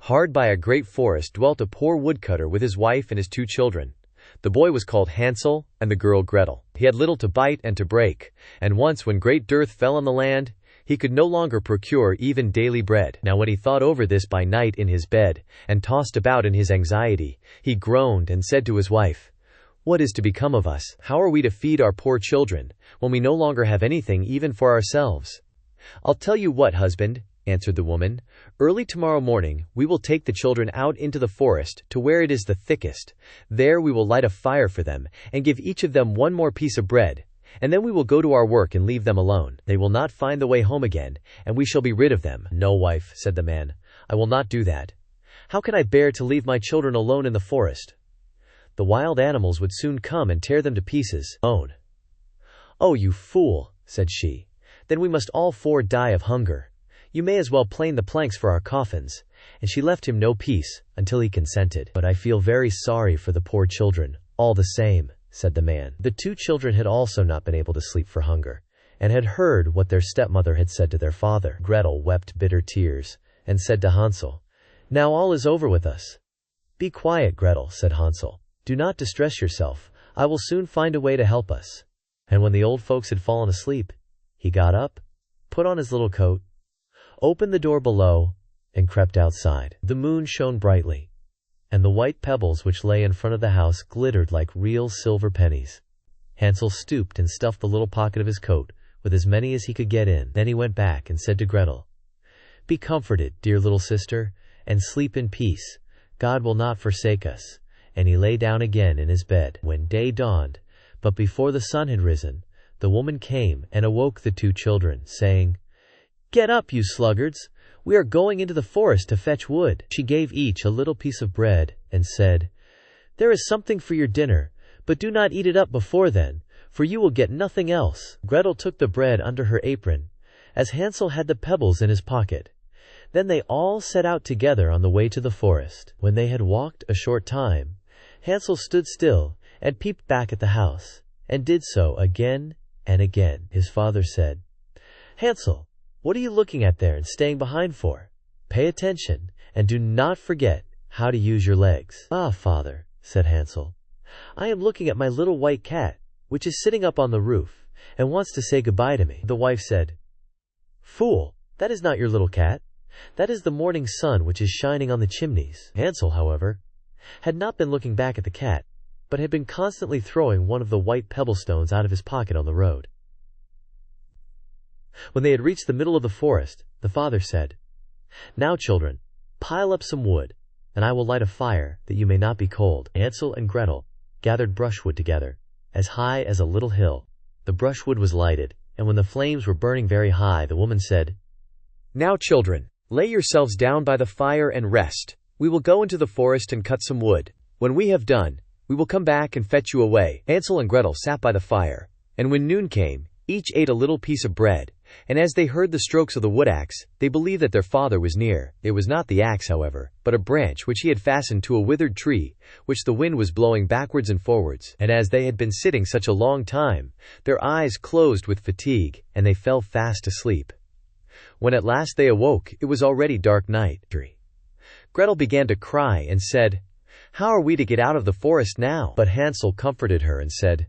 Hard by a great forest dwelt a poor woodcutter with his wife and his 2 children. The boy was called Hansel, and the girl Gretel. He had little to bite and to break, and once when great dearth fell on the land, he could no longer procure even daily bread. Now when he thought over this by night in his bed, and tossed about in his anxiety, he groaned and said to his wife, "What is to become of us? How are we to feed our poor children, when we no longer have anything even for ourselves?" "I'll tell you what, husband," answered the woman. "Early tomorrow morning we will take the children out into the forest to where it is the thickest. There we will light a fire for them, and give each of them 1 more piece of bread. And then we will go to our work and leave them alone. They will not find the way home again, and we shall be rid of them." "No, wife," said the man, "I will not do that. How can I bear to leave my children alone in the forest? The wild animals would soon come and tear them to pieces." "Oh, you fool," said she. "Then we must all 4 die of hunger. You may as well plane the planks for our coffins." And she left him no peace, until he consented. "But I feel very sorry for the poor children, all the same," said the man. The 2 children had also not been able to sleep for hunger, and had heard what their stepmother had said to their father. Gretel wept bitter tears, and said to Hansel, "Now all is over with us." "Be quiet, Gretel," said Hansel. "Do not distress yourself. I will soon find a way to help us." And when the old folks had fallen asleep, he got up, put on his little coat, opened the door below, and crept outside. The moon shone brightly, and the white pebbles which lay in front of the house glittered like real silver pennies. Hansel stooped and stuffed the little pocket of his coat with as many as he could get in. Then he went back and said to Gretel, "Be comforted, dear little sister, and sleep in peace. God will not forsake us." And he lay down again in his bed. When day dawned, but before the sun had risen, the woman came and awoke the 2 children, saying, "Get up, you sluggards! We are going into the forest to fetch wood." She gave each a little piece of bread, and said, "There is something for your dinner, but do not eat it up before then, for you will get nothing else." Gretel took the bread under her apron, as Hansel had the pebbles in his pocket. Then they all set out together on the way to the forest. When they had walked a short time, Hansel stood still and peeped back at the house, and did so again and again. His father said, "Hansel, what are you looking at there and staying behind for? Pay attention, and do not forget how to use your legs." "Ah, father," said Hansel, "I am looking at my little white cat, which is sitting up on the roof, and wants to say goodbye to me." The wife said, "Fool, that is not your little cat. That is the morning sun which is shining on the chimneys." Hansel, however, had not been looking back at the cat, but had been constantly throwing one of the white pebble stones out of his pocket on the road. When they had reached the middle of the forest, the father said, "Now, children, pile up some wood, and I will light a fire, that you may not be cold." Hansel and Gretel gathered brushwood together, as high as a little hill. The brushwood was lighted, and when the flames were burning very high, the woman said, "Now, children, lay yourselves down by the fire and rest. We will go into the forest and cut some wood. When we have done, we will come back and fetch you away." Hansel and Gretel sat by the fire, and when noon came, each ate a little piece of bread, and as they heard the strokes of the wood axe, they believed that their father was near. It was not the axe, however, but a branch which he had fastened to a withered tree, which the wind was blowing backwards and forwards. And as they had been sitting such a long time, their eyes closed with fatigue, and they fell fast asleep. When at last they awoke, it was already dark night. Gretel began to cry and said, "How are we to get out of the forest now?" But Hansel comforted her and said,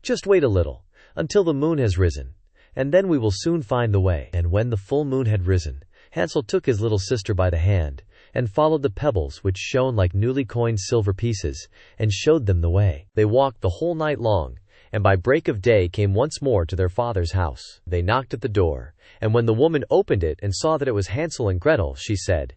"Just wait a little, until the moon has risen, and then we will soon find the way." And when the full moon had risen, Hansel took his little sister by the hand, and followed the pebbles which shone like newly coined silver pieces, and showed them the way. They walked the whole night long, and by break of day came once more to their father's house. They knocked at the door, and when the woman opened it and saw that it was Hansel and Gretel, she said,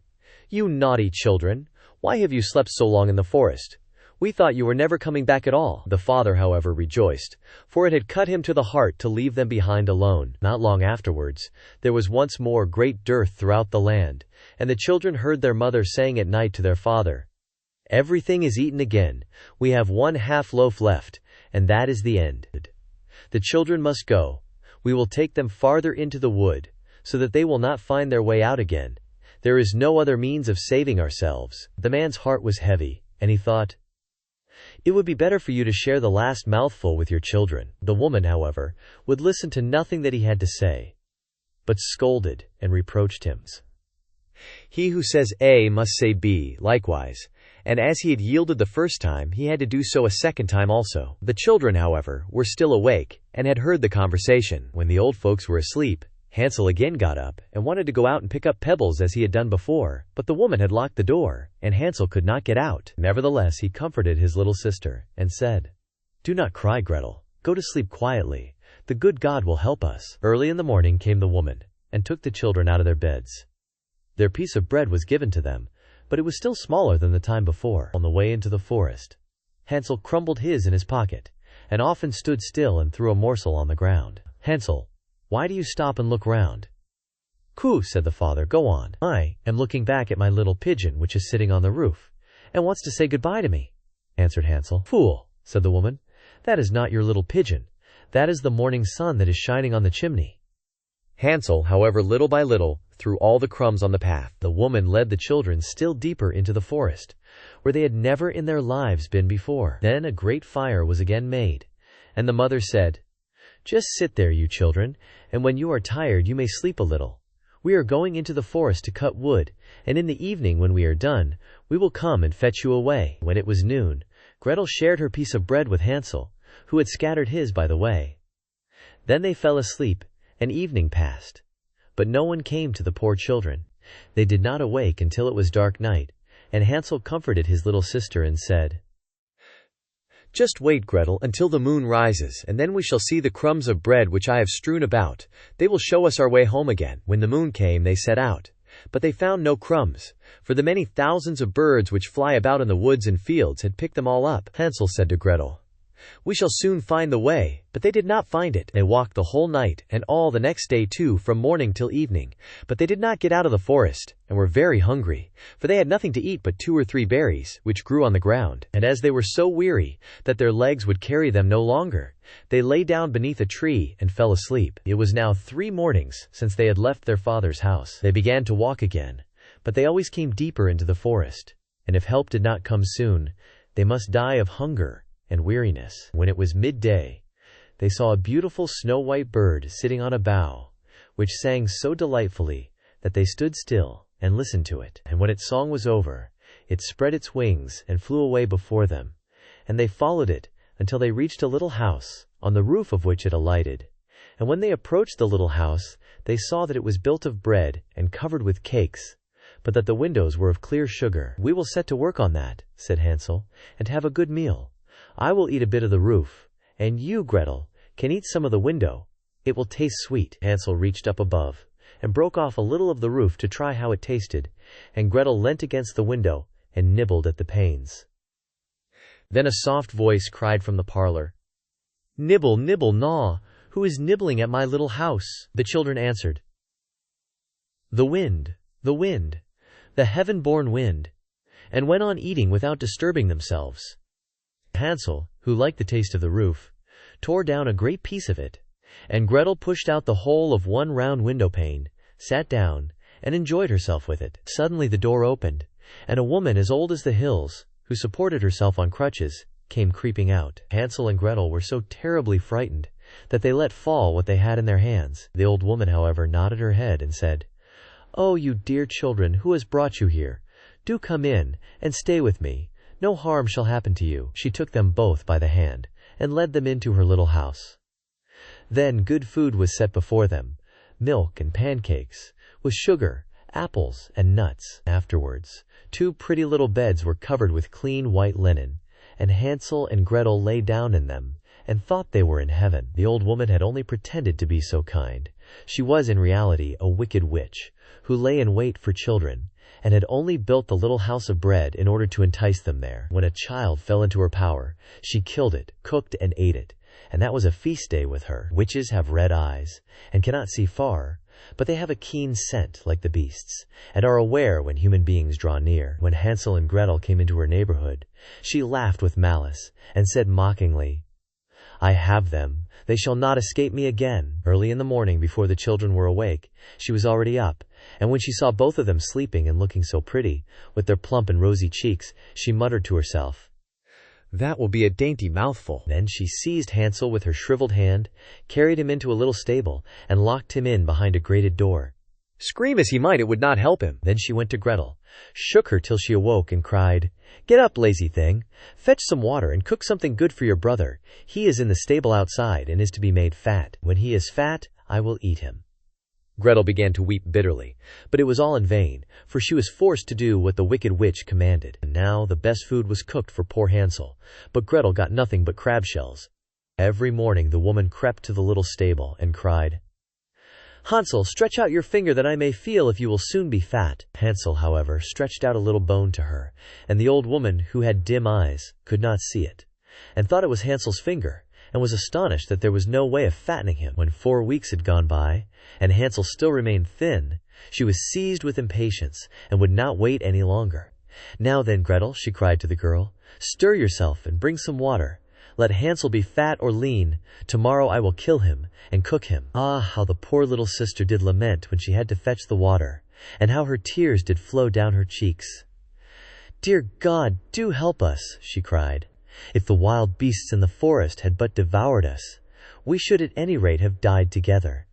"You naughty children, why have you slept so long in the forest? We thought you were never coming back at all." The father, however, rejoiced, for it had cut him to the heart to leave them behind alone. Not long afterwards, there was once more great dearth throughout the land, and the children heard their mother saying at night to their father, "Everything is eaten again. We have 1/2 loaf left, and that is the end. The children must go. We will take them farther into the wood, so that they will not find their way out again. There is no other means of saving ourselves." The man's heart was heavy, and he thought, "It would be better for you to share the last mouthful with your children." The woman, however, would listen to nothing that he had to say, but scolded and reproached him. He who says A must say B likewise, and as he had yielded the first time, he had to do so a second time also. The children, however, were still awake, and had heard the conversation. When the old folks were asleep, Hansel again got up, and wanted to go out and pick up pebbles as he had done before, but the woman had locked the door, and Hansel could not get out. Nevertheless he comforted his little sister, and said, "Do not cry, Gretel. Go to sleep quietly. The good God will help us." Early in the morning came the woman, and took the children out of their beds. Their piece of bread was given to them, but it was still smaller than the time before. On the way into the forest, Hansel crumbled his in his pocket, and often stood still and threw a morsel on the ground. "Hansel, why do you stop and look round?" "Coo," said the father, "go on." "I am looking back at my little pigeon which is sitting on the roof, and wants to say goodbye to me," answered Hansel. "Fool," said the woman, "that is not your little pigeon. That is the morning sun that is shining on the chimney." Hansel, however, little by little, threw all the crumbs on the path. The woman led the children still deeper into the forest, where they had never in their lives been before. Then a great fire was again made, and the mother said, "Just sit there, you children, and when you are tired you may sleep a little. We are going into the forest to cut wood, and in the evening when we are done, we will come and fetch you away." When it was noon, Gretel shared her piece of bread with Hansel, who had scattered his by the way. Then they fell asleep, and evening passed. But no one came to the poor children. They did not awake until it was dark night, and Hansel comforted his little sister and said, "Just wait, Gretel, until the moon rises, and then we shall see the crumbs of bread which I have strewn about. They will show us our way home again." When the moon came, they set out, but they found no crumbs, for the many thousands of birds which fly about in the woods and fields had picked them all up. Hansel said to Gretel, "We shall soon find the way," but they did not find it. They walked the whole night, and all the next day too, from morning till evening, but they did not get out of the forest, and were very hungry, for they had nothing to eat but 2 or 3 berries, which grew on the ground. And as they were so weary that their legs would carry them no longer, they lay down beneath a tree and fell asleep. It was now 3 mornings since they had left their father's house. They began to walk again, but they always came deeper into the forest, and if help did not come soon, they must die of hunger and weariness. When it was midday, they saw a beautiful snow-white bird sitting on a bough, which sang so delightfully that they stood still and listened to it. And when its song was over, it spread its wings and flew away before them, and they followed it until they reached a little house, on the roof of which it alighted. And when they approached the little house, they saw that it was built of bread and covered with cakes, but that the windows were of clear sugar. "We will set to work on that," said Hansel, "and have a good meal. I will eat a bit of the roof, and you, Gretel, can eat some of the window. It will taste sweet." Hansel reached up above, and broke off a little of the roof to try how it tasted, and Gretel leant against the window, and nibbled at the panes. Then a soft voice cried from the parlor, "Nibble, nibble, gnaw, who is nibbling at my little house?" The children answered, the wind, the heaven-born wind," and went on eating without disturbing themselves. Hansel, who liked the taste of the roof, tore down a great piece of it, and Gretel pushed out the whole of one round window pane, sat down, and enjoyed herself with it. Suddenly the door opened, and a woman as old as the hills, who supported herself on crutches, came creeping out. Hansel and Gretel were so terribly frightened that they let fall what they had in their hands. The old woman, however, nodded her head and said, "Oh, you dear children, who has brought you here? Do come in, and stay with me. No harm shall happen to you." She took them both by the hand, and led them into her little house. Then good food was set before them, milk and pancakes, with sugar, apples, and nuts. Afterwards, 2 pretty little beds were covered with clean white linen, and Hansel and Gretel lay down in them, and thought they were in heaven. The old woman had only pretended to be so kind. She was in reality a wicked witch, who lay in wait for children, and had only built the little house of bread in order to entice them there. When a child fell into her power, she killed it, cooked and ate it, and that was a feast day with her. Witches have red eyes, and cannot see far, but they have a keen scent like the beasts, and are aware when human beings draw near. When Hansel and Gretel came into her neighborhood, she laughed with malice, and said mockingly, "I have them. They shall not escape me again." Early in the morning, before the children were awake, she was already up, and when she saw both of them sleeping and looking so pretty, with their plump and rosy cheeks, she muttered to herself, "That will be a dainty mouthful." Then she seized Hansel with her shriveled hand, carried him into a little stable, and locked him in behind a grated door. Scream as he might, it would not help him. Then she went to Gretel, shook her till she awoke, and cried, "Get up, lazy thing! Fetch some water and cook something good for your brother. He is in the stable outside and is to be made fat. When he is fat, I will eat him." Gretel began to weep bitterly, but it was all in vain, for she was forced to do what the wicked witch commanded. And now the best food was cooked for poor Hansel, but Gretel got nothing but crab shells. Every morning the woman crept to the little stable and cried, "Hansel, stretch out your finger that I may feel if you will soon be fat." Hansel, however, stretched out a little bone to her, and the old woman, who had dim eyes, could not see it, and thought it was Hansel's finger, and was astonished that there was no way of fattening him. When 4 weeks had gone by, and Hansel still remained thin, she was seized with impatience, and would not wait any longer. "Now then, Gretel," she cried to the girl, "stir yourself and bring some water. Let Hansel be fat or lean, tomorrow I will kill him and cook him." Ah, how the poor little sister did lament when she had to fetch the water, and how her tears did flow down her cheeks. "Dear God, do help us," she cried. "If the wild beasts in the forest had but devoured us, we should at any rate have died together."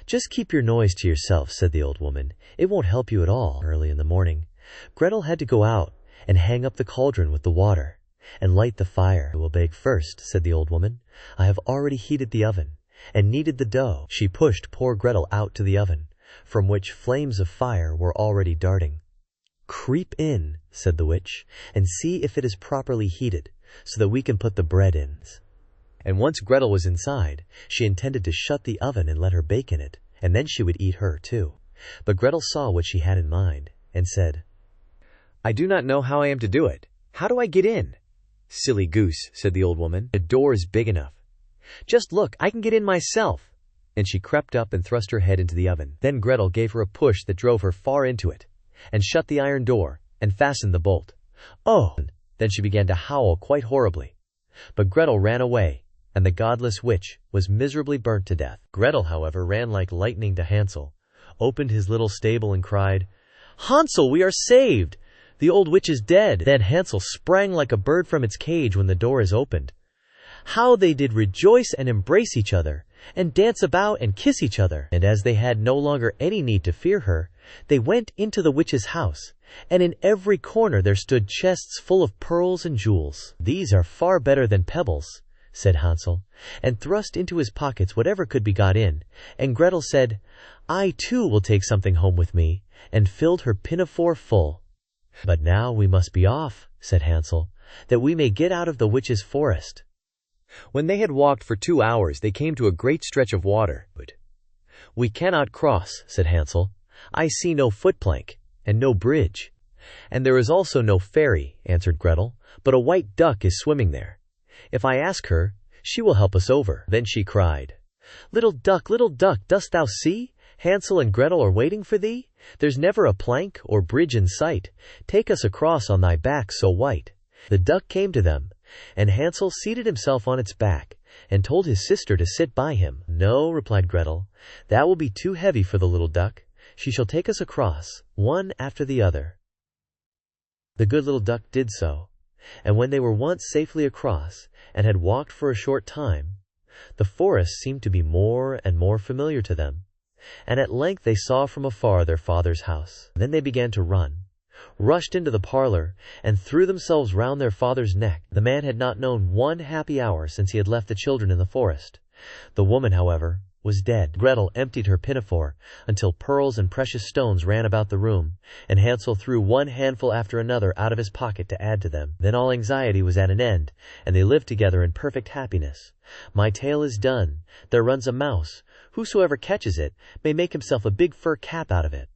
"Just keep your noise to yourself," said the old woman. "It won't help you at all." Early in the morning, Gretel had to go out and hang up the cauldron with the water, and light the fire. "I will bake first," said the old woman. "I have already heated the oven, and kneaded the dough." She pushed poor Gretel out to the oven, from which flames of fire were already darting. "Creep in," said the witch, "and see if it is properly heated, so that we can put the bread in." And once Gretel was inside, she intended to shut the oven and let her bake in it, and then she would eat her too. But Gretel saw what she had in mind, and said, "I do not know how I am to do it. How do I get in?" "Silly goose," said the old woman, "the door is big enough. Just look, I can get in myself." And she crept up and thrust her head into the oven. Then Gretel gave her a push that drove her far into it, and shut the iron door, and fastened the bolt. "Oh!" Then she began to howl quite horribly. But Gretel ran away, and the godless witch was miserably burnt to death. Gretel, however, ran like lightning to Hansel, opened his little stable, and cried, "Hansel, we are saved! The old witch is dead." Then Hansel sprang like a bird from its cage when the door is opened. How they did rejoice and embrace each other, and dance about and kiss each other. And as they had no longer any need to fear her, they went into the witch's house, and in every corner there stood chests full of pearls and jewels. "These are far better than pebbles," said Hansel, and thrust into his pockets whatever could be got in. And Gretel said, "I too will take something home with me," and filled her pinafore full. "But now we must be off," said Hansel, "that we may get out of the witch's forest." When they had walked for 2 hours, they came to a great stretch of water. "We cannot cross," said Hansel. "I see no footplank, and no bridge." "And there is also no ferry," answered Gretel, "but a white duck is swimming there. If I ask her, she will help us over." Then she cried, little duck, dost thou see? Hansel and Gretel are waiting for thee. There's never a plank or bridge in sight. Take us across on thy back so white." The duck came to them, and Hansel seated himself on its back, and told his sister to sit by him. "No," replied Gretel, "that will be too heavy for the little duck. She shall take us across, one after the other." The good little duck did so, and when they were once safely across, and had walked for a short time, the forest seemed to be more and more familiar to them, and at length they saw from afar their father's house. Then they began to run, rushed into the parlor, and threw themselves round their father's neck. The man had not known one happy hour since he had left the children in the forest. The woman, however, was dead. Gretel emptied her pinafore until pearls and precious stones ran about the room, and Hansel threw one handful after another out of his pocket to add to them. Then all anxiety was at an end, and they lived together in perfect happiness. My tale is done. There runs a mouse. Whosoever catches it may make himself a big fur cap out of it.